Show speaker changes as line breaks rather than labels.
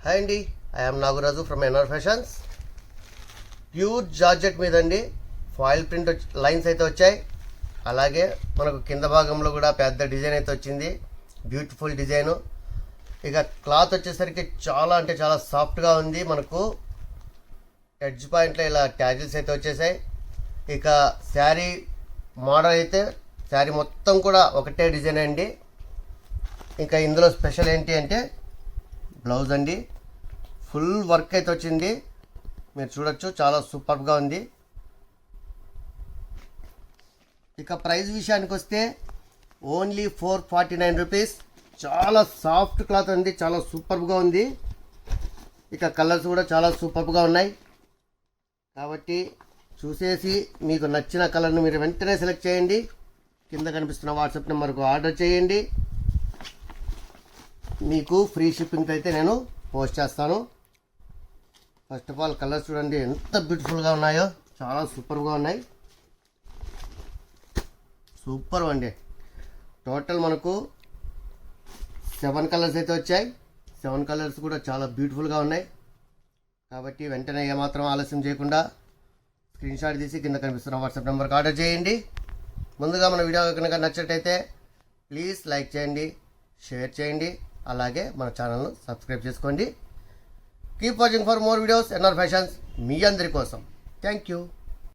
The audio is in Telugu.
హాయ్ అండి, I'm Nagaraju from NR fashions. Pure georgette మీద అండి ఫాయిల్ ప్రింట్ లైన్స్ అయితే వచ్చాయి. అలాగే మనకు కింద భాగంలో కూడా పెద్ద డిజైన్ అయితే వచ్చింది, బ్యూటిఫుల్ డిజైను. ఇక క్లాత్ వచ్చేసరికి చాలా అంటే చాలా సాఫ్ట్గా ఉంది. మనకు ఎడ్జ్ పాయింట్లో ఇలా ట్యాజిల్స్ అయితే వచ్చేసాయి. ఇక శారీ మోడల్ అయితే శారీ మొత్తం కూడా ఒకటే డిజైన్ అండి. ఇంకా ఇందులో స్పెషల్ ఏంటి అంటే బ్లౌజ్ అండి, ఫుల్ వర్క్ అయితే వచ్చింది. మీరు చూడొచ్చు, చాలా సూపర్గా ఉంది. ఇక ప్రైస్ విషయానికి వస్తే ఓన్లీ 449 రూపీస్. చాలా సాఫ్ట్ క్లాత్ అండి, చాలా సూపర్గా ఉంది. ఇక కలర్స్ కూడా చాలా సూపర్గా ఉన్నాయి. కాబట్టి చూసేసి మీకు నచ్చిన కలర్ను మీరు వెంటనే సెలెక్ట్ చేయండి. కింద కనిపిస్తున్న వాట్సాప్ నెంబర్కు ఆర్డర్ చేయండి. మీకు ఫ్రీ షిప్పింగ్ అయితే నేను పోస్ట్ చేస్తాను. ఫస్ట్ ఆఫ్ ఆల్ కలర్స్ చూడండి ఎంత బ్యూటిఫుల్గా ఉన్నాయో, చాలా సూపర్గా ఉన్నాయి. సూపర్ అండి. టోటల్ మనకు 7 కలర్స్ అయితే వచ్చాయి. 7 కలర్స్ కూడా చాలా బ్యూటిఫుల్గా ఉన్నాయి. కాబట్టి వెంటనే ఏమాత్రం ఆలస్యం చేయకుండా స్క్రీన్ షాట్ తీసి కింద కనిపిస్తున్న వాట్సాప్ నెంబర్కి ఆర్డర్ చేయండి. ముందుగా మన వీడియో కనుక నచ్చినట్టయితే ప్లీజ్ లైక్ చేయండి, షేర్ చేయండి, అలాగే మన ఛానల్ను సబ్స్క్రైబ్ చేసుకోండి. Keep watching for more videos. NR fashions మీ అందరి కోసం. Thank you.